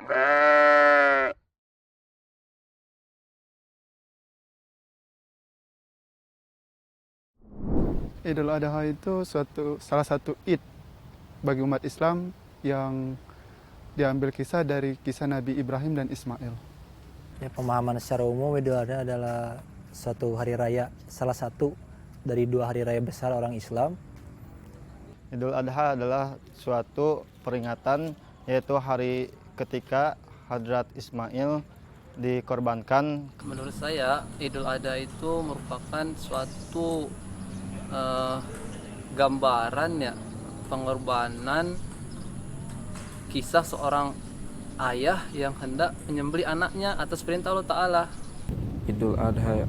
Idul Adha itu salah satu id bagi umat Islam yang diambil kisah dari kisah Nabi Ibrahim dan Ismail. Ya, pemahaman secara umum Idul Adha adalah suatu hari raya, salah satu dari 2 hari raya besar orang Islam. Idul Adha adalah suatu peringatan, yaitu hari ketika Hadrat Ismail dikorbankan. Menurut saya Idul Adha itu merupakan suatu gambaran ya, pengorbanan kisah seorang ayah yang hendak menyembelih anaknya atas perintah Allah Ta'ala. Idul Adha.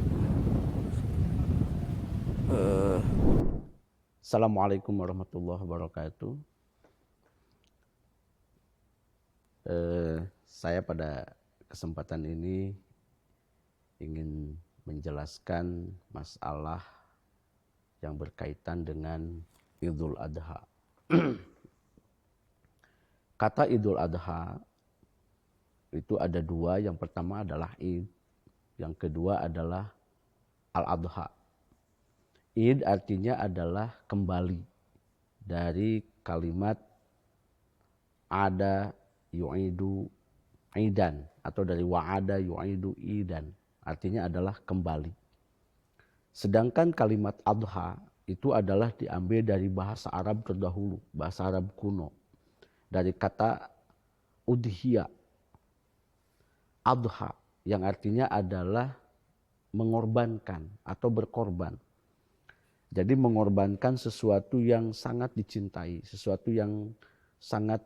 Assalamualaikum warahmatullahi wabarakatuh. Saya pada kesempatan ini ingin menjelaskan masalah yang berkaitan dengan Idul Adha. Kata Idul Adha itu ada 2, yang pertama adalah Id, yang kedua adalah Al-Adha. Id artinya adalah kembali dari kalimat ada yu'idu idan, atau dari wa'ada yu'idu idan, artinya adalah kembali. Sedangkan kalimat adha itu adalah diambil dari bahasa Arab terdahulu, bahasa Arab kuno, dari kata udhiya, adha, yang artinya adalah mengorbankan atau berkorban. Jadi mengorbankan sesuatu yang sangat dicintai, sesuatu yang sangat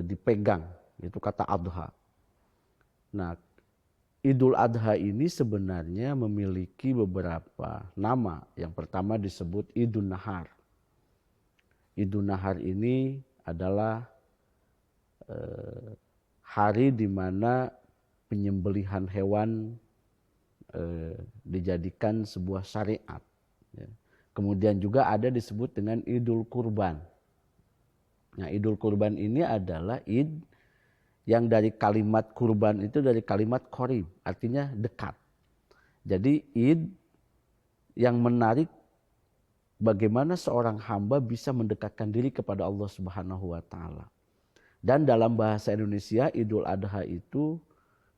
dipegang, itu kata adha. Nah, Idul Adha ini sebenarnya memiliki beberapa nama. Yang pertama disebut Idul Nahar. Idul Nahar ini adalah hari di mana penyembelihan hewan dijadikan sebuah syariat. Kemudian juga ada disebut dengan Idul Kurban. Nah, Idul Kurban ini adalah id yang dari kalimat kurban itu dari kalimat qorib, artinya dekat. Jadi id yang menarik bagaimana seorang hamba bisa mendekatkan diri kepada Allah Subhanahu wa taala. Dan dalam bahasa Indonesia Idul Adha itu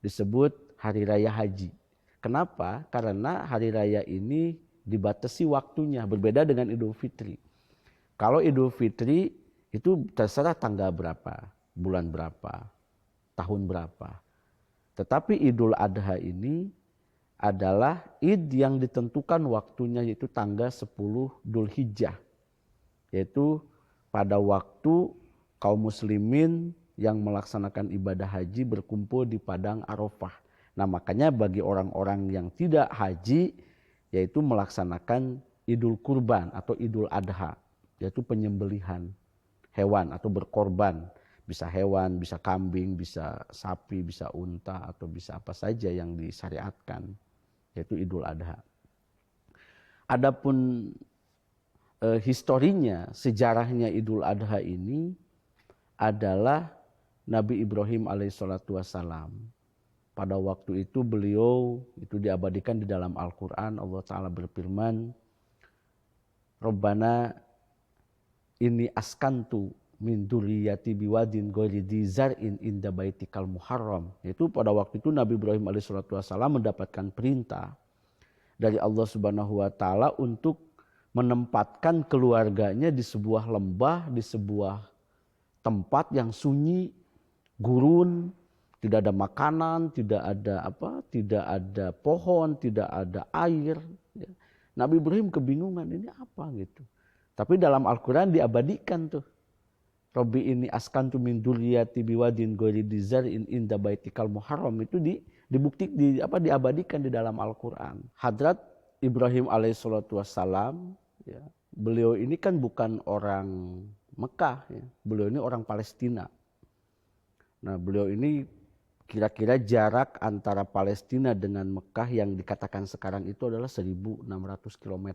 disebut hari raya haji. Kenapa? Karena hari raya ini dibatasi waktunya, berbeda dengan Idul Fitri. Kalau Idul Fitri itu terserah tanggal berapa, bulan berapa, tahun berapa. Tetapi Idul Adha ini adalah id yang ditentukan waktunya, yaitu tanggal 10 Dzulhijjah. Yaitu pada waktu kaum muslimin yang melaksanakan ibadah haji berkumpul di padang Arafah. Nah, makanya bagi orang-orang yang tidak haji, yaitu melaksanakan Idul Kurban atau Idul Adha, yaitu penyembelihan hewan atau berkorban. Bisa hewan, bisa kambing, bisa sapi, bisa unta, atau bisa apa saja yang disyariatkan, yaitu Idul Adha. Adapun historinya, sejarahnya Idul Adha ini adalah Nabi Ibrahim alaihissalatu wassalam. Pada waktu itu beliau itu diabadikan di dalam Al-Quran. Allah Ta'ala berfirman, Rabbana inni askantu min dzurriyyati biwadin ghairi dzi zar'in inda baitikal muharram. Yaitu pada waktu itu Nabi Ibrahim alaihissalatu wassalam mendapatkan perintah dari Allah Subhanahu wa taala untuk menempatkan keluarganya di sebuah lembah, di sebuah tempat yang sunyi, gurun, tidak ada makanan, tidak ada pohon, tidak ada air. Nabi Ibrahim kebingungan, ini apa gitu. Tapi dalam Al-Quran diabadikan tuh. Rabbi ini askantu min dzurriyyati biwadin ghairi dzi zar'in inda baitikal muharram, itu diabadikan di dalam Al-Quran. Hadrat Ibrahim alaihissalatu wassalam, ya, beliau ini kan bukan orang Mekah, ya. Beliau ini orang Palestina. Nah, beliau ini kira-kira jarak antara Palestina dengan Mekah yang dikatakan sekarang itu adalah 1.600 km.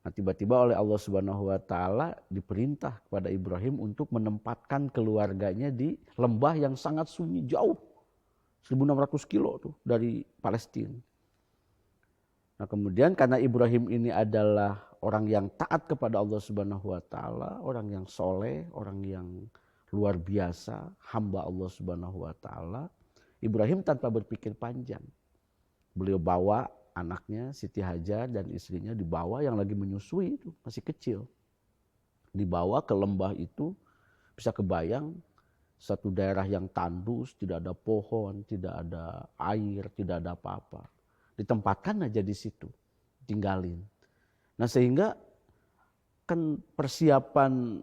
Nah, tiba-tiba oleh Allah Subhanahu wa taala diperintah kepada Ibrahim untuk menempatkan keluarganya di lembah yang sangat sunyi jauh 1.600 kilo tuh dari Palestina. Nah, kemudian karena Ibrahim ini adalah orang yang taat kepada Allah Subhanahu wa taala, orang yang soleh, orang yang luar biasa, hamba Allah Subhanahu wa taala, Ibrahim tanpa berpikir panjang, beliau bawa anaknya Siti Hajar dan istrinya, dibawa yang lagi menyusui itu, masih kecil. Dibawa ke lembah itu, bisa kebayang satu daerah yang tandus, tidak ada pohon, tidak ada air, tidak ada apa-apa. Ditempatkan aja di situ, tinggalin. Nah, sehingga kan persiapan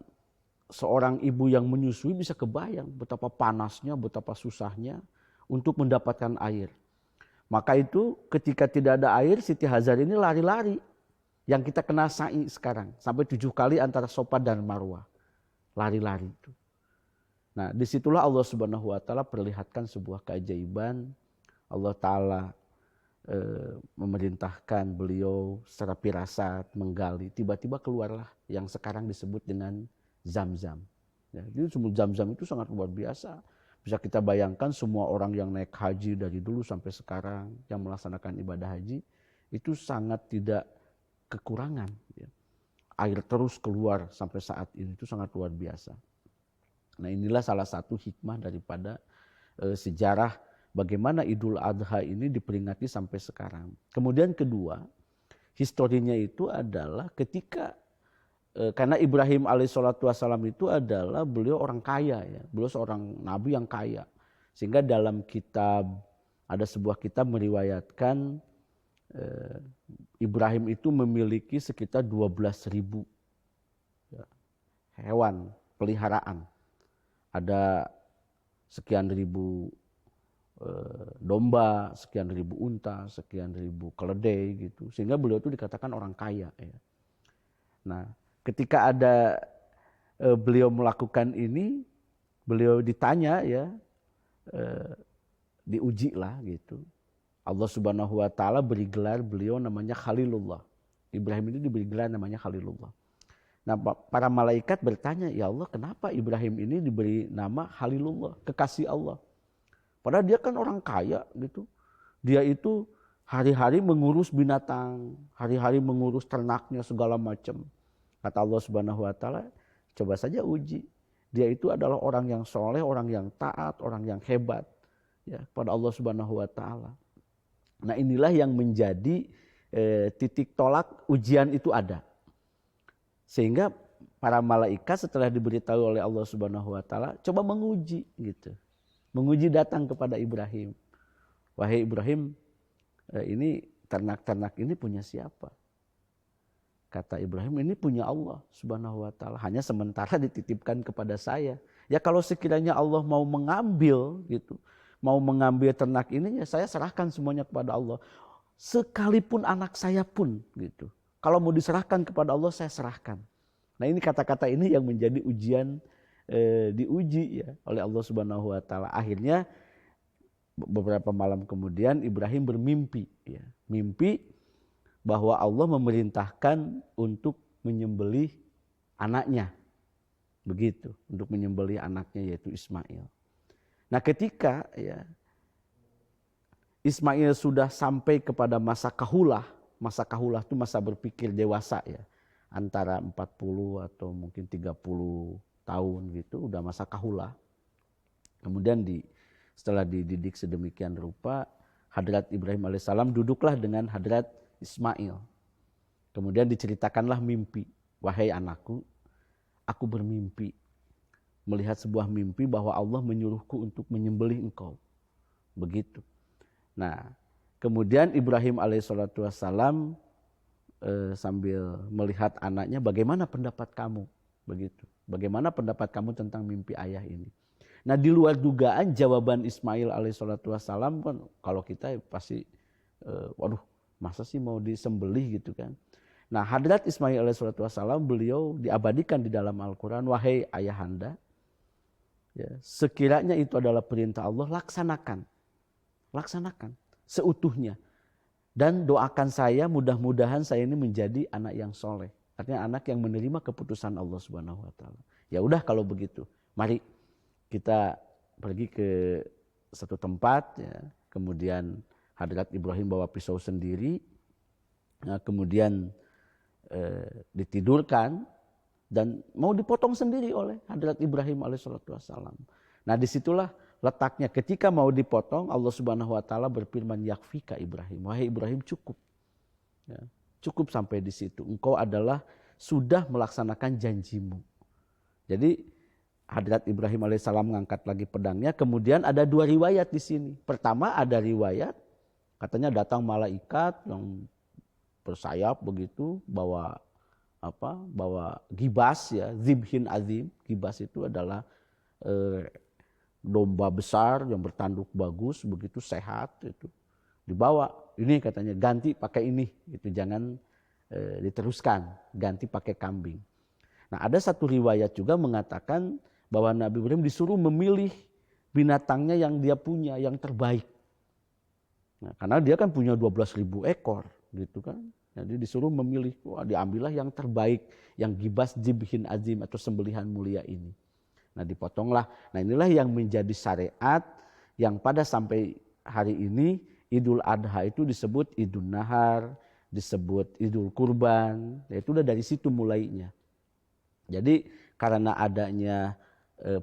seorang ibu yang menyusui bisa kebayang betapa panasnya, betapa susahnya untuk mendapatkan air. Maka itu ketika tidak ada air, Siti Hajar ini lari-lari. Yang kita kena sa'i sekarang. Sampai 7 kali antara Safa dan Marwah. Lari-lari itu. Nah, disitulah Allah Subhanahu wa taala perlihatkan sebuah keajaiban. Allah taala memerintahkan beliau secara firasat menggali. Tiba-tiba keluarlah yang sekarang disebut dengan Zam-Zam. Ya, jadi sumur Zam-Zam itu sangat luar biasa. Bisa kita bayangkan semua orang yang naik haji dari dulu sampai sekarang yang melaksanakan ibadah haji itu sangat tidak kekurangan. Ya. Air terus keluar sampai saat ini itu sangat luar biasa. Nah, inilah salah satu hikmah daripada sejarah bagaimana Idul Adha ini diperingati sampai sekarang. Kemudian kedua, historinya itu adalah ketika karena Ibrahim alaihissalatu wassalam itu adalah beliau orang kaya ya, beliau seorang nabi yang kaya. Sehingga dalam kitab, ada sebuah kitab meriwayatkan Ibrahim itu memiliki sekitar 12.000 ya, hewan peliharaan. Ada sekian ribu domba, sekian ribu unta, sekian ribu keledai gitu. Sehingga beliau itu dikatakan orang kaya ya. Nah, ketika ada beliau melakukan ini, beliau ditanya ya, diuji lah gitu. Allah Subhanahu wa taala beri gelar beliau namanya Khalilullah. Ibrahim ini diberi gelar namanya Khalilullah. Nah, para malaikat bertanya, ya Allah, kenapa Ibrahim ini diberi nama Khalilullah, kekasih Allah? Padahal dia kan orang kaya gitu. Dia itu hari-hari mengurus binatang, hari-hari mengurus ternaknya segala macam. Kata Allah Subhanahu wa taala, coba saja uji. Dia itu adalah orang yang soleh, orang yang taat, orang yang hebat ya pada Allah Subhanahu wa taala. Nah, inilah yang menjadi titik tolak ujian itu ada. Sehingga para malaikat setelah diberitahu oleh Allah Subhanahu wa taala coba menguji gitu. Menguji datang kepada Ibrahim. Wahai Ibrahim, ini ternak-ternak ini punya siapa? Kata Ibrahim, ini punya Allah Subhanahu wa taala, hanya sementara dititipkan kepada saya. Ya kalau sekiranya Allah mau mengambil gitu, mau mengambil ternak ini, ya saya serahkan semuanya kepada Allah. Sekalipun anak saya pun gitu. Kalau mau diserahkan kepada Allah, saya serahkan. Nah, ini kata-kata ini yang menjadi ujian, diuji ya oleh Allah Subhanahu wa taala. Akhirnya beberapa malam kemudian Ibrahim bermimpi ya. Mimpi bahwa Allah memerintahkan untuk menyembelih anaknya. Begitu, untuk menyembelih anaknya yaitu Ismail. Nah, ketika ya Ismail sudah sampai kepada masa kahulah itu masa berpikir dewasa ya. Antara 40 atau mungkin 30 tahun gitu, udah masa kahulah. Kemudian setelah dididik sedemikian rupa, Hadrat Ibrahim alaihissalam duduklah dengan Hadrat Ismail. Kemudian diceritakanlah mimpi. Wahai anakku, aku bermimpi. Melihat sebuah mimpi bahwa Allah menyuruhku untuk menyembelih engkau. Begitu. Nah, kemudian Ibrahim alaihissalatu wassalam sambil melihat anaknya, bagaimana pendapat kamu? Begitu. Bagaimana pendapat kamu tentang mimpi ayah ini? Nah, di luar dugaan jawaban Ismail alaihissalatu wassalam kan, kalau kita pasti, waduh, masa sih mau disembelih gitu kan. Nah, Hadrat Ismail alaihissalatu wassalam beliau diabadikan di dalam Al-Quran, wahai ayahanda, ya, sekiranya itu adalah perintah Allah, laksanakan seutuhnya. Dan doakan saya, mudah-mudahan saya ini menjadi anak yang soleh. artinya anak yang menerima keputusan Allah Subhanahu wa taala. Ya udah kalau begitu, mari kita pergi ke satu tempat ya. Kemudian Hadrat Ibrahim bawa pisau sendiri. Nah, kemudian ditidurkan dan mau dipotong sendiri oleh Hadrat Ibrahim alaihissalatu wassalam. Nah, disitulah letaknya ketika mau dipotong, Allah Subhanahu wa taala berfirman, yakfika Ibrahim, wahai Ibrahim cukup. Ya, cukup sampai di situ. Engkau adalah sudah melaksanakan janjimu. Jadi Hadrat Ibrahim alaihissalam mengangkat lagi pedangnya. Kemudian ada dua riwayat di sini. Pertama ada riwayat katanya datang malaikat yang bersayap begitu, bawa gibas ya, zibhin azim. Gibas itu adalah domba besar yang bertanduk bagus, begitu sehat itu. Dibawa, ini katanya ganti pakai ini, gitu. Jangan diteruskan, ganti pakai kambing. Nah, ada satu riwayat juga mengatakan bahwa Nabi Ibrahim disuruh memilih binatangnya yang dia punya, yang terbaik. Nah, karena dia kan punya 12.000 ekor, gitu kan. Jadi disuruh memilih, diambillah yang terbaik, yang gibas jibhin azim atau sembelihan mulia ini. Nah, dipotonglah. Nah, inilah yang menjadi syariat yang pada sampai hari ini Idul Adha itu disebut Idul Nahar, disebut Idul Kurban. Nah, itu udah dari situ mulainya. Jadi karena adanya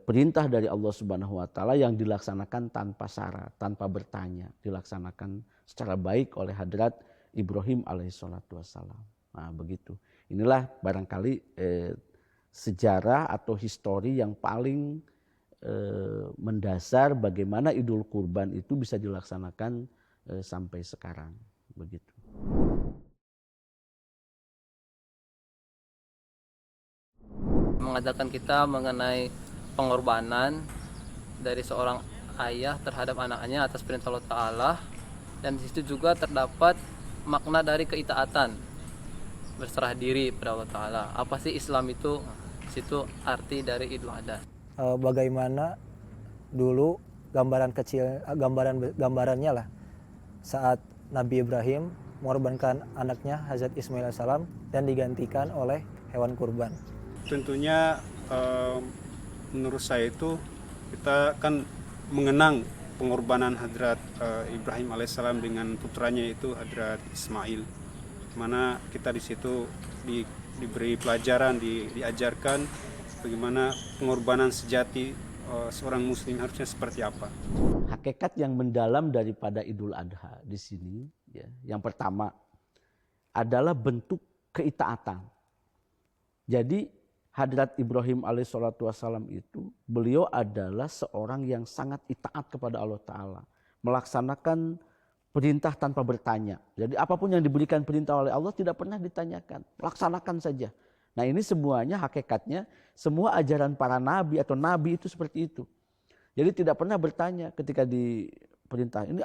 perintah dari Allah Subhanahu wa taala yang dilaksanakan tanpa syarat, tanpa bertanya, dilaksanakan secara baik oleh Hadrat Ibrahim alaihissalatu wassalam. Nah, begitu. Inilah barangkali sejarah atau histori yang paling mendasar bagaimana Idul Kurban itu bisa dilaksanakan sampai sekarang, begitu. Mengajarkan kita mengenai pengorbanan dari seorang ayah terhadap anaknya atas perintah Allah Ta'ala, dan di situ juga terdapat makna dari keitaatan, berserah diri pada Allah Ta'ala. Apa sih Islam itu? Di situ arti dari Idul Adha. Bagaimana dulu gambarannya lah saat Nabi Ibrahim mengorbankan anaknya Hazrat Ismail alaihissalam dan digantikan oleh hewan kurban. Tentunya menurut saya itu kita kan mengenang pengorbanan Hadrat Ibrahim alaihissalam dengan putranya itu Hadrat Ismail, mana kita di situ diberi pelajaran, diajarkan bagaimana pengorbanan sejati seorang muslim harusnya seperti apa. Hakikat yang mendalam daripada Idul Adha di sini, ya, yang pertama adalah bentuk keitaatan. Jadi Hadrat Ibrahim alaihissalatu wassalam itu, beliau adalah seorang yang sangat itaat kepada Allah Ta'ala. Melaksanakan perintah tanpa bertanya. Jadi apapun yang diberikan perintah oleh Allah tidak pernah ditanyakan. Laksanakan saja. Nah, ini semuanya hakikatnya, semua ajaran para nabi atau nabi itu seperti itu. Jadi tidak pernah bertanya ketika diperintah. Ini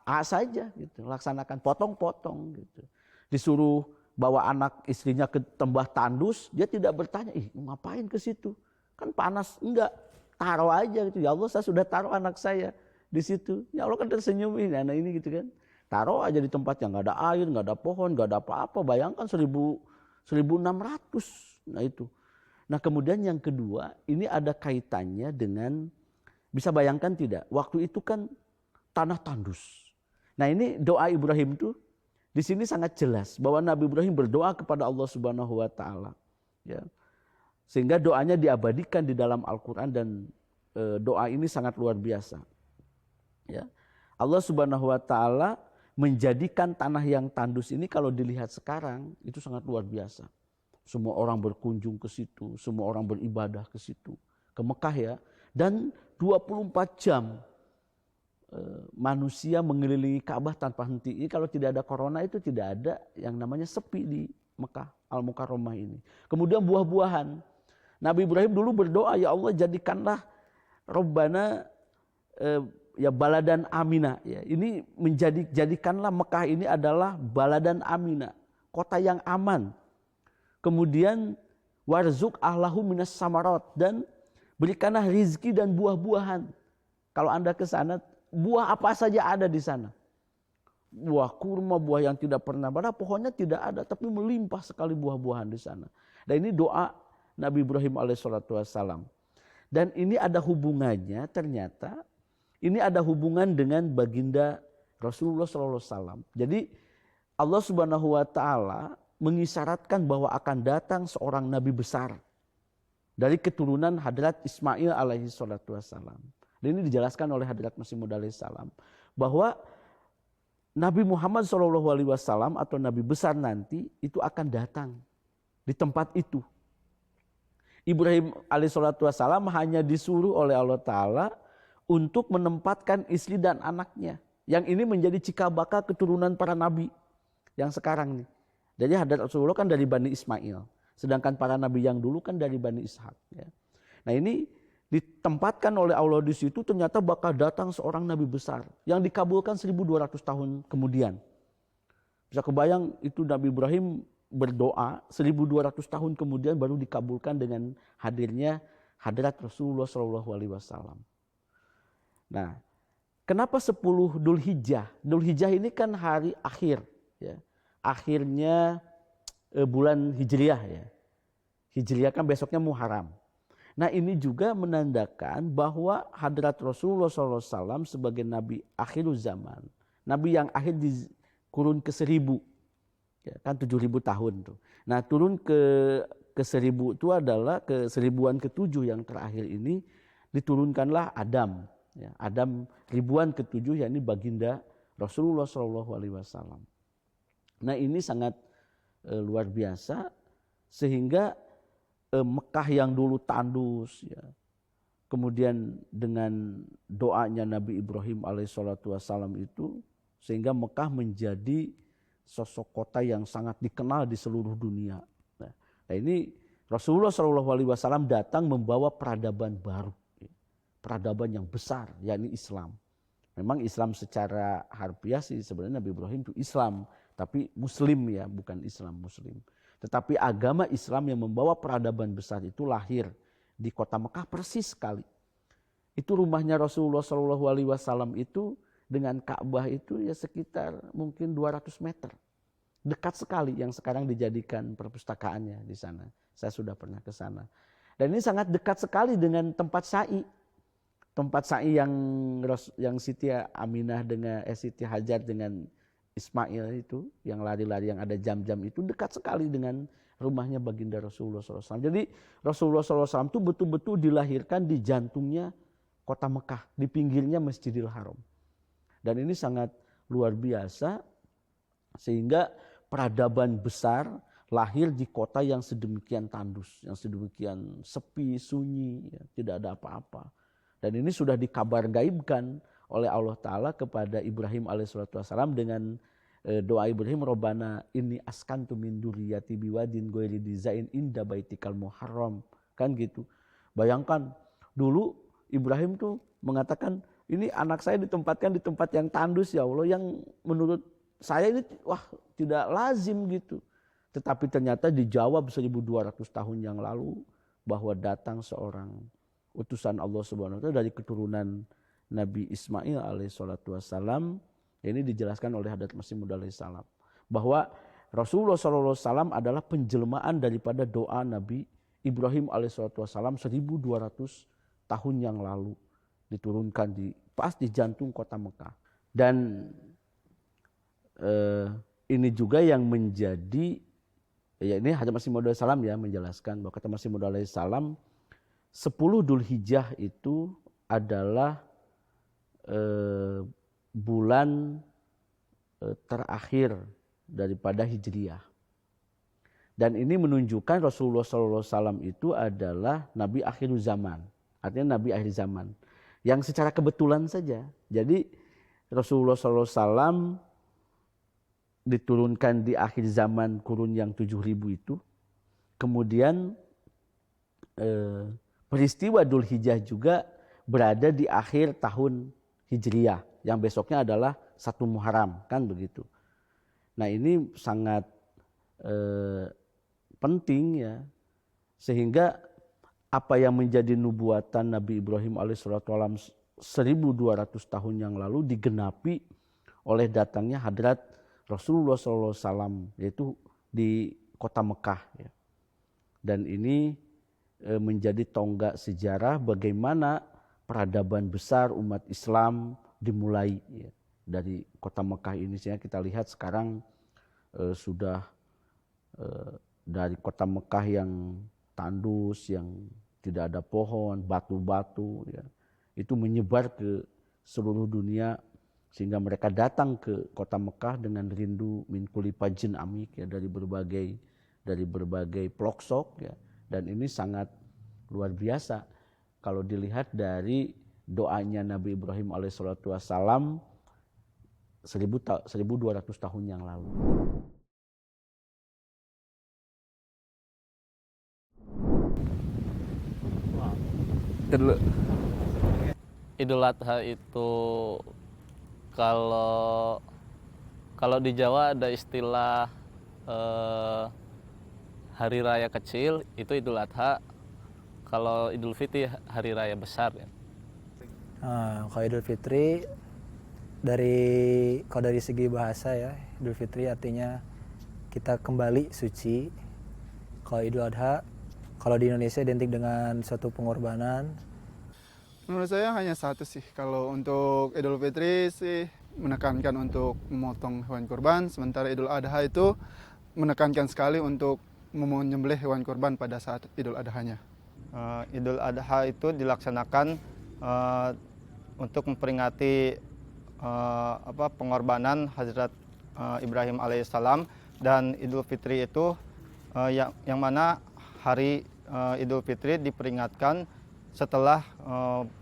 A saja gitu. Laksanakan, potong-potong gitu. Disuruh bawa anak istrinya ke tembah tandus, dia tidak bertanya, ngapain ke situ? Kan panas. Enggak, taruh aja gitu. Ya Allah, saya sudah taruh anak saya di situ. Ya Allah kan tersenyum ini, anak ini gitu kan. Taruh aja di tempat yang nggak ada air, nggak ada pohon, nggak ada apa-apa. Bayangkan 1.600. Nah itu. Nah kemudian yang kedua, ini ada kaitannya dengan, bisa bayangkan tidak? Waktu itu kan tanah tandus. Nah ini doa Ibrahim tuh, di sini sangat jelas bahwa Nabi Ibrahim berdoa kepada Allah Subhanahu wa taala, ya. Sehingga doanya diabadikan di dalam Al-Qur'an dan doa ini sangat luar biasa. Ya. Allah Subhanahu wa taala menjadikan tanah yang tandus ini kalau dilihat sekarang itu sangat luar biasa. Semua orang berkunjung ke situ, semua orang beribadah ke situ, ke Mekah ya. Dan 24 jam manusia mengelilingi Ka'bah tanpa henti. Ini kalau tidak ada corona itu tidak ada yang namanya sepi di Mekah Al-Mukarramah ini. Kemudian buah-buahan. Nabi Ibrahim dulu berdoa, ya Allah jadikanlah Rabbana ya baladan amina. Ya, ini jadikanlah Mekah ini adalah baladan amina, kota yang aman. Kemudian warzuk ahlahu minas samarat, dan berikanlah rizki dan buah-buahan. Kalau Anda ke sana, buah apa saja ada di sana. buah kurma, buah yang tidak pernah ada, pohonnya tidak ada, tapi melimpah sekali buah-buahan di sana. Dan ini doa Nabi Ibrahim alaihissalam. Dan ini ada hubungannya, ternyata ini ada hubungan dengan baginda Rasulullah SAW. Jadi Allah Subhanahu wa Ta'ala mengisyaratkan bahwa akan datang seorang nabi besar dari keturunan Hadrat Ismail alaihi salatu wassalam. Dan ini dijelaskan oleh Hadrat Masih Maud alaihi salam bahwa Nabi Muhammad SAW atau nabi besar nanti itu akan datang di tempat itu. Ibrahim alaihi salatu wassalam hanya disuruh oleh Allah Ta'ala untuk menempatkan istri dan anaknya. Yang ini menjadi cikal bakal keturunan para nabi yang sekarang nih. Jadi Hadrat Rasulullah kan dari Bani Ismail. Sedangkan para nabi yang dulu kan dari Bani Ishak. Ya. Nah ini ditempatkan oleh Allah di situ, ternyata bakal datang seorang nabi besar yang dikabulkan 1200 tahun kemudian. Bisa kebayang itu Nabi Ibrahim berdoa 1200 tahun kemudian baru dikabulkan dengan hadirnya Hadrat Rasulullah SAW. Nah, kenapa 10 Dzul Hijjah? Dzul Hijjah ini kan hari akhir, ya. Akhirnya bulan Hijriah ya. Hijriah kan besoknya Muharram. Nah ini juga menandakan bahwa Hadrat Rasulullah SAW sebagai Nabi akhir zaman, Nabi yang akhir di kurun ke-1000, ya, kan 7000 tahun tuh. Nah turun ke 1000 itu adalah ke 1000-an ke-7 yang terakhir ini diturunkanlah Adam. Ya, Adam ribuan ke-7 yakni baginda Rasulullah SAW. Nah ini sangat luar biasa sehingga Mekah yang dulu tandus, ya, kemudian dengan doanya Nabi Ibrahim alaihissalatu wassalam itu sehingga Mekah menjadi sosok kota yang sangat dikenal di seluruh dunia. Nah ini Rasulullah SAW datang membawa peradaban baru, ya, peradaban yang besar, yakni Islam. Memang Islam secara harfiah sih sebenarnya Nabi Ibrahim itu Islam, tapi Muslim ya, bukan Islam Muslim. Tetapi agama Islam yang membawa peradaban besar itu lahir di kota Mekah persis sekali. Itu rumahnya Rasulullah SAW itu dengan Ka'bah itu ya sekitar mungkin 200 meter. Dekat sekali yang sekarang dijadikan perpustakaannya di sana. Saya sudah pernah ke sana. Dan ini sangat dekat sekali dengan tempat sa'i. Tempat sa'i yang Siti Aminah dengan Siti Hajar dengan Ismail itu, yang lari-lari yang ada jam-jam itu dekat sekali dengan rumahnya baginda Rasulullah SAW. Jadi Rasulullah SAW itu betul-betul dilahirkan di jantungnya kota Mekah, di pinggirnya Masjidil Haram. Dan ini sangat luar biasa sehingga peradaban besar lahir di kota yang sedemikian tandus, yang sedemikian sepi, sunyi, ya, tidak ada apa-apa. Dan ini sudah dikabar gaibkan oleh Allah Ta'ala kepada Ibrahim alaihissalam dengan doa Ibrahim, Robbana inni askantu min dzurriyyati biwadin ghairi dzizain inda baitikal muharram. Kan gitu. Bayangkan dulu Ibrahim tuh mengatakan, ini anak saya ditempatkan di tempat yang tandus ya Allah, yang menurut saya ini wah tidak lazim gitu. Tetapi ternyata dijawab 1200 tahun yang lalu bahwa datang seorang utusan Allah Subhanahu wa Ta'ala dari keturunan Nabi Ismail alaihissalatu wassalam. Ini dijelaskan oleh Hadrat Masih Maud alaihi salam bahwa Rasulullah SAW adalah penjelmaan daripada doa Nabi Ibrahim alaihissalatu wassalam 1200 tahun yang lalu diturunkan pas di jantung kota Mekah. Dan ini juga yang menjadi, ya ini Hadrat Masih Maud alaihi salam ya menjelaskan bahwa kata Masih Maud alaihi salam 10 Dzul Hijjah itu adalah bulan terakhir daripada Hijriah. Dan ini menunjukkan Rasulullah SAW itu adalah Nabi akhir zaman. Artinya Nabi akhir zaman. Yang secara kebetulan saja. Jadi Rasulullah SAW diturunkan di akhir zaman kurun yang 7000 itu. Kemudian peristiwa Dzul Hijjah juga berada di akhir tahun Hijriah, yang besoknya adalah 1 Muharram, kan begitu. Nah ini sangat penting ya, sehingga apa yang menjadi nubuatan Nabi Ibrahim alaihissalam 1200 tahun yang lalu digenapi oleh datangnya hadrat Rasulullah SAW, yaitu di kota Mekah. Ya. Dan ini menjadi tonggak sejarah bagaimana peradaban besar umat Islam dimulai ya, dari kota Mekah ini. Sehingga kita lihat sekarang sudah dari kota Mekah yang tandus, yang tidak ada pohon, batu-batu, ya, itu menyebar ke seluruh dunia, sehingga mereka datang ke kota Mekah dengan rindu min kulli fajjin amik, ya, dari berbagai pelosok, ya. Dan ini sangat luar biasa kalau dilihat dari doanya Nabi Ibrahim alaihissalatu wassalam 1200 tahun yang lalu. Idul Adha itu kalau di Jawa ada istilah hari raya kecil, itu Idul Adha. Kalau Idul Fitri hari raya besar ya. Kalau Idul Fitri kalau dari segi bahasa ya, Idul Fitri artinya kita kembali suci. Kalau Idul Adha, kalau di Indonesia identik dengan suatu pengorbanan. Menurut saya hanya satu sih. Kalau untuk Idul Fitri sih menekankan untuk memotong hewan kurban, sementara Idul Adha itu menekankan sekali untuk menyembelih hewan kurban pada saat Idul Adhanya. Idul Adha itu dilaksanakan untuk memperingati pengorbanan Hadrat Ibrahim alaihissalam, dan Idul Fitri itu yang mana hari Idul Fitri diperingatkan setelah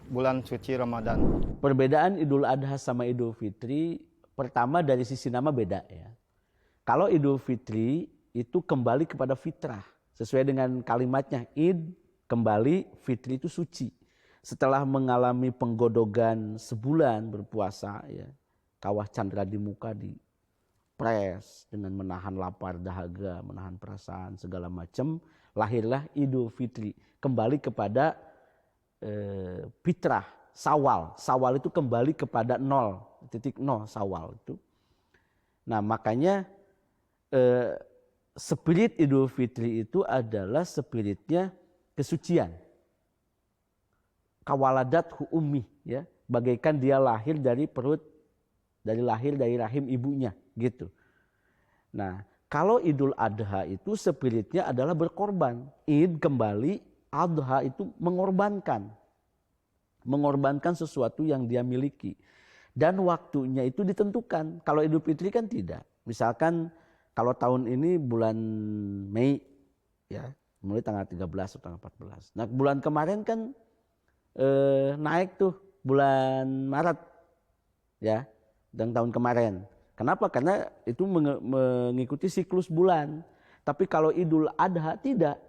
bulan suci Ramadan. Perbedaan Idul Adha sama Idul Fitri, pertama dari sisi nama beda ya. Kalau Idul Fitri itu kembali kepada fitrah, sesuai dengan kalimatnya, Id kembali, Fitri itu suci. Setelah mengalami penggodogan sebulan berpuasa, ya, kawah candra di muka dipres dengan menahan lapar, dahaga, menahan perasaan segala macam, lahirlah Idul Fitri, kembali kepada fitrah, Sawal. Sawal itu kembali kepada 0.0 Sawal itu. Nah, makanya spirit Idul Fitri itu adalah spiritnya kesucian. Kawaladat ummi, ya, bagaikan dia lahir dari perut, dari rahim ibunya, gitu. Nah, kalau Idul Adha itu spiritnya adalah berkorban. Id kembali, Adha itu mengorbankan sesuatu yang dia miliki, dan waktunya itu ditentukan. Kalau Idul Fitri kan tidak. Misalkan kalau tahun ini bulan Mei, ya, mulai tanggal 13 atau tanggal 14. Nah, bulan kemarin kan naik tuh bulan Maret, ya, dan tahun kemarin. Kenapa? Karena itu mengikuti siklus bulan. Tapi kalau Idul Adha tidak.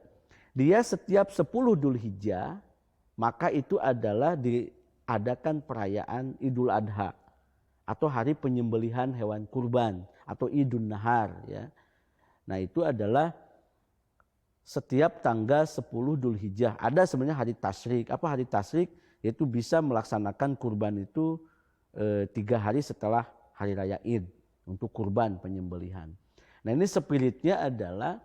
Dia setiap 10 Dzulhijjah, maka itu adalah diadakan perayaan Idul Adha atau hari penyembelihan hewan kurban atau Idun Nahar, ya. Nah, itu adalah setiap tanggal 10 Dzulhijjah. Ada sebenarnya hari tasyrik. Apa hari tasyrik? Yaitu bisa melaksanakan kurban itu 3 hari setelah hari raya Id untuk kurban penyembelihan. Nah, ini spiritnya adalah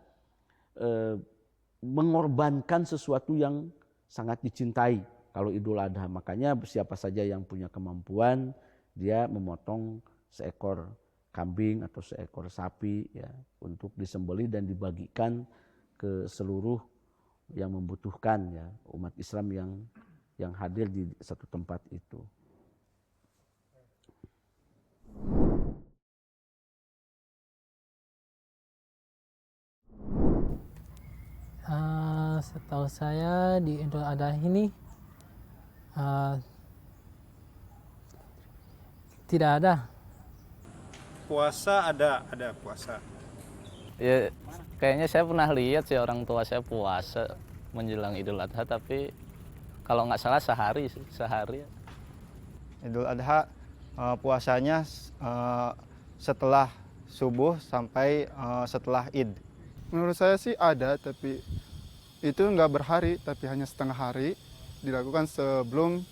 mengorbankan sesuatu yang sangat dicintai kalau Idul Adha. Makanya siapa saja yang punya kemampuan, dia memotong seekor kambing atau seekor sapi, ya, untuk disembelih dan dibagikan ke seluruh yang membutuhkan, ya, umat Islam yang hadir di satu tempat itu. Setahu saya di Idul Adha ini tidak ada. Puasa ada puasa. Ya, kayaknya saya pernah lihat sih orang tua saya puasa menjelang Idul Adha, tapi kalau nggak salah sehari. Idul Adha puasanya setelah subuh sampai setelah Id. Menurut saya sih ada, tapi itu nggak berhari, tapi hanya setengah hari, dilakukan sebelum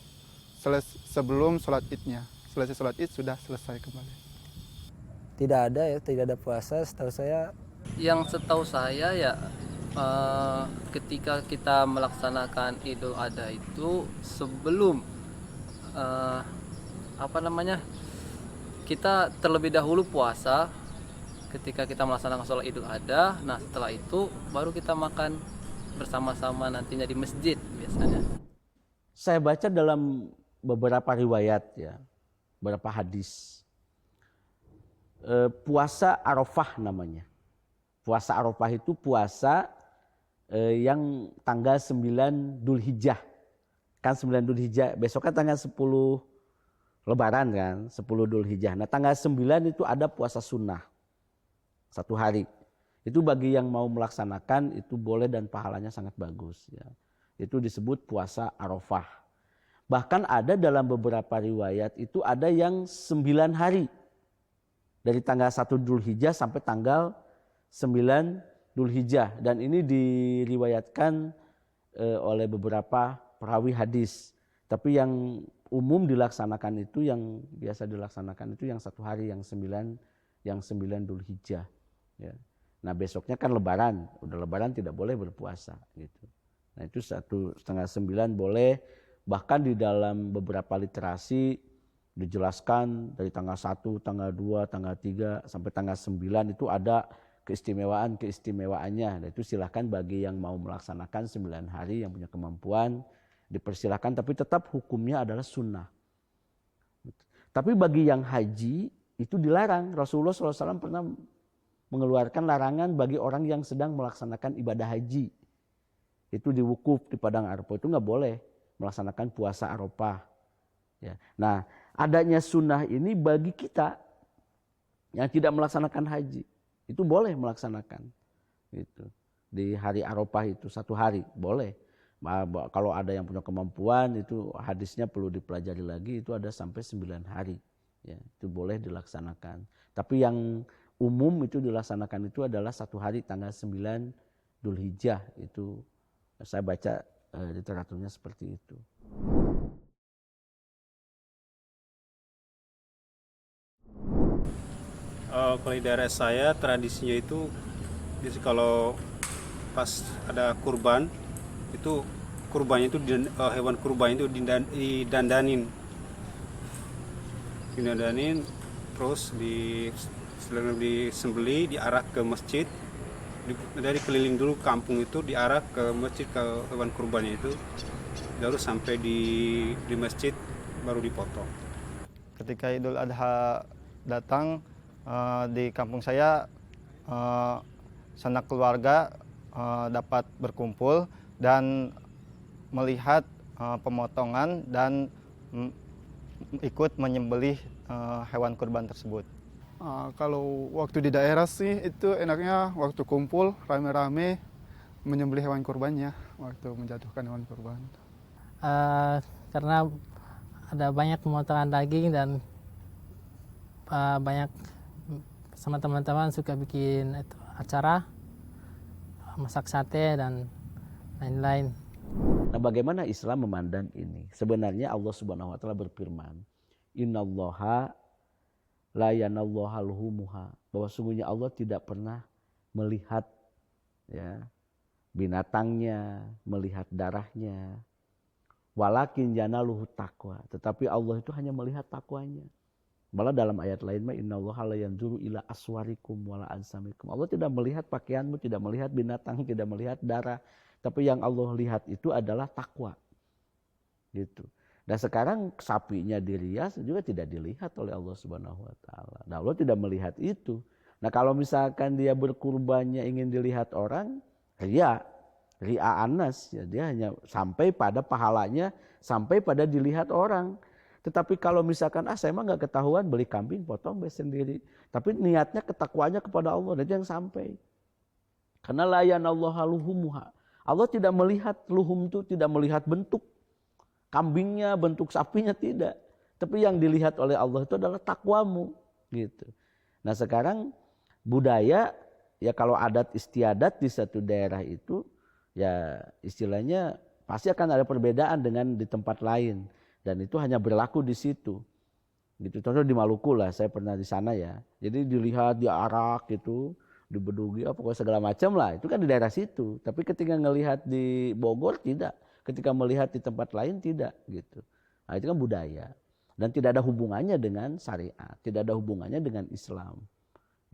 sholat Idnya. Selesai sholat Id sudah selesai kembali. Tidak ada ya, tidak ada puasa. Setahu saya Yang setahu saya ya ketika kita melaksanakan Idul Adha itu sebelum eh, apa namanya, kita terlebih dahulu puasa ketika kita melaksanakan sholat Idul Adha. Nah setelah itu baru kita makan bersama-sama nantinya di masjid biasanya. Saya baca dalam beberapa riwayat ya, beberapa hadis. Puasa Arafah namanya. Puasa Arafah itu puasa yang tanggal 9 Dzulhijjah. Kan 9 Dzulhijjah, besok kan tanggal 10 Lebaran kan, 10 Dzulhijjah. Nah tanggal 9 itu ada puasa sunnah. 1 hari. Itu bagi yang mau melaksanakan itu boleh dan pahalanya sangat bagus. Ya. Itu disebut puasa Arafah. Bahkan ada dalam beberapa riwayat itu ada yang 9 hari. Dari tanggal 1 Dzulhijjah sampai tanggal 9 Dzulhijjah. Dan ini diriwayatkan oleh beberapa perawi hadis. Tapi yang umum dilaksanakan itu, yang biasa dilaksanakan itu yang 1 hari, yang 9 Dzulhijjah. Ya. Nah besoknya kan Lebaran, udah Lebaran tidak boleh berpuasa gitu. Nah itu 1/2 9 boleh. Bahkan di dalam beberapa literasi dijelaskan dari tanggal 1, tanggal 2, tanggal 3 sampai tanggal 9 itu ada keistimewaannya. Dan itu silahkan bagi yang mau melaksanakan 9 hari yang punya kemampuan dipersilahkan, tapi tetap hukumnya adalah sunnah. Tapi bagi yang haji itu dilarang. Rasulullah SAW pernah mengeluarkan larangan bagi orang yang sedang melaksanakan ibadah haji. Itu di wukuf di Padang Arafah itu nggak boleh melaksanakan puasa Arafah. Ya. Nah adanya sunnah ini bagi kita yang tidak melaksanakan haji itu boleh melaksanakan. Gitu. Di hari Arafah itu 1 hari boleh. Kalau ada yang punya kemampuan itu hadisnya perlu dipelajari lagi, itu ada sampai 9 hari. Ya, itu boleh dilaksanakan. Tapi yang umum itu dilaksanakan itu adalah 1 hari tanggal 9 Dzulhijjah. Itu saya baca literaturnya seperti itu. Kalau di daerah saya tradisinya itu kalau pas ada kurban itu hewan kurban itu didandanin terus setelah disembeli diarah ke masjid, dari keliling dulu kampung itu diarah ke masjid ke hewan kurbannya itu, baru sampai di masjid baru dipotong. Ketika Idul Adha datang di kampung saya, sanak keluarga dapat berkumpul dan melihat pemotongan dan ikut menyembelih hewan kurban tersebut. Kalau waktu di daerah sih itu enaknya waktu kumpul rame-rame menyembelih hewan kurbannya waktu menjatuhkan hewan kurban. Karena ada banyak pemotongan daging dan banyak sama teman-teman suka bikin acara masak sate dan lain-lain. Nah, bagaimana Islam memandang ini? Sebenarnya Allah Subhanahu wa taala berfirman, "Innallaha la yanallahu luhumuha." Bahwa sungguhnya Allah tidak pernah melihat ya binatangnya, melihat darahnya. Walakin yanaluhu taqwa, tetapi Allah itu hanya melihat takwanya. Malah dalam ayat lain mah innallaha la yanzuru ila aswarikum wala ansamikum. Allah tidak melihat pakaianmu, tidak melihat binatang, tidak melihat darah, tapi yang Allah lihat itu adalah takwa. Gitu. Dan sekarang sapinya dirias juga tidak dilihat oleh Allah Subhanahu wa taala. Nah, Allah tidak melihat itu. Nah, kalau misalkan dia berkurbannya ingin dilihat orang, ria anas, ya dia hanya sampai pada pahalanya, sampai pada dilihat orang. Tetapi kalau misalkan saya mah nggak ketahuan, beli kambing potong sendiri, tapi niatnya ketakwanya kepada Allah, itu yang sampai. Karena la yanallahu luhumuha. Allah tidak melihat luhum itu, tidak melihat bentuk kambingnya, bentuk sapinya, tidak. Tapi yang dilihat oleh Allah itu adalah takwamu, gitu. Nah sekarang budaya ya kalau adat istiadat di satu daerah itu ya istilahnya pasti akan ada perbedaan dengan di tempat lain. Dan itu hanya berlaku di situ. Gitu. Contoh di Maluku lah, saya pernah di sana ya. Jadi dilihat diarak gitu, dibedugi, pokoknya segala macam lah. Itu kan di daerah situ. Tapi ketika ngelihat di Bogor tidak, ketika melihat di tempat lain tidak gitu. Nah, itu kan budaya dan tidak ada hubungannya dengan syariat, tidak ada hubungannya dengan Islam.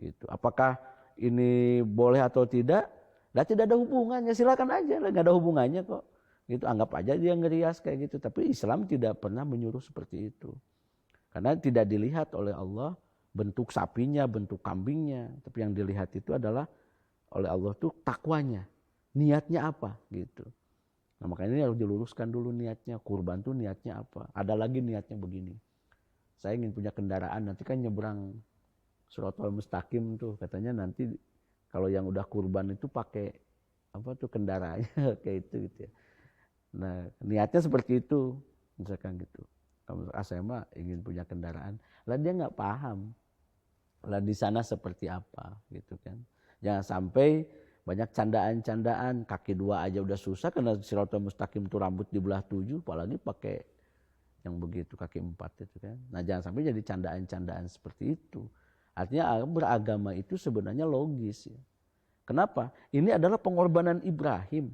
Gitu. Apakah ini boleh atau tidak? Nah, tidak ada hubungannya, silakan aja lah, nggak ada hubungannya kok. Gitu, anggap aja dia ngerias kayak gitu. Tapi Islam tidak pernah menyuruh seperti itu. Karena tidak dilihat oleh Allah bentuk sapinya, bentuk kambingnya. Tapi yang dilihat itu adalah oleh Allah tuh takwanya. Niatnya apa gitu. Nah makanya ini harus diluruskan dulu niatnya. Kurban tuh niatnya apa. Ada lagi niatnya begini. Saya ingin punya kendaraan, nanti kan nyebrang Shirathul Mustaqim tuh. Katanya nanti kalau yang udah kurban itu pakai apa tuh kendaraannya kayak itu gitu ya. Nah niatnya seperti itu. Misalkan gitu. Saya mah ingin punya kendaraan, lah dia nggak paham, lah di sana seperti apa, gitu kan? Jangan sampai banyak candaan-candaan, kaki dua aja udah susah karena Shirathul Mustaqim itu rambut dibelah 7, apalagi pakai yang begitu kaki 4 itu kan? Nah jangan sampai jadi candaan-candaan seperti itu. Artinya beragama itu sebenarnya logis. Ya. Kenapa? Ini adalah pengorbanan Ibrahim.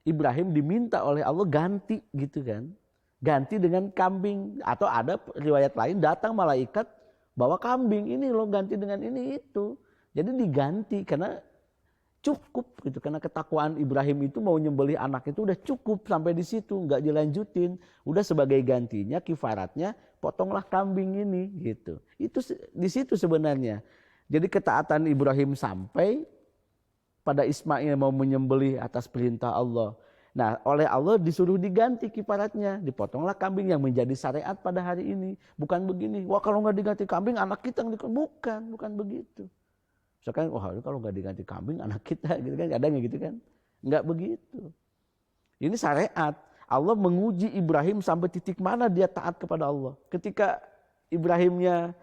Ibrahim diminta oleh Allah ganti, gitu kan? Ganti dengan kambing, atau ada riwayat lain datang malaikat bawa kambing, ini loh ganti dengan ini itu. Jadi diganti karena cukup gitu, karena ketakwaan Ibrahim itu mau nyembelih anak itu udah cukup sampai di situ, nggak dilanjutin. Udah sebagai gantinya, kifaratnya potonglah kambing ini gitu. Itu di situ sebenarnya. Jadi ketaatan Ibrahim sampai pada Ismail mau menyembelih atas perintah Allah. Nah, oleh Allah disuruh diganti kifaratnya, dipotonglah kambing yang menjadi syariat pada hari ini. Bukan begini, wah kalau nggak diganti kambing anak kita bukan begitu. Misalkan, wah kalau nggak diganti kambing anak kita, gitu kan, ada nggak gitu kan? Nggak begitu. Ini syariat. Allah menguji Ibrahim sampai titik mana dia taat kepada Allah. Ketika Ibrahimnya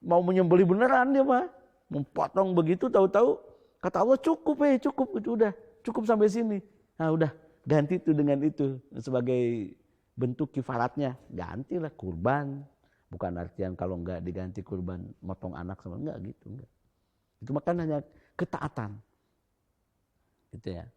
mau menyembelih beneran dia mah, memotong begitu, tahu-tahu kata Allah cukup itu udah cukup sampai sini. Nah udah. Ganti itu dengan itu sebagai bentuk kifaratnya, gantilah kurban. Bukan artian kalau enggak diganti kurban motong anak sama enggak gitu, enggak. Itu makanya hanya ketaatan. Gitu ya.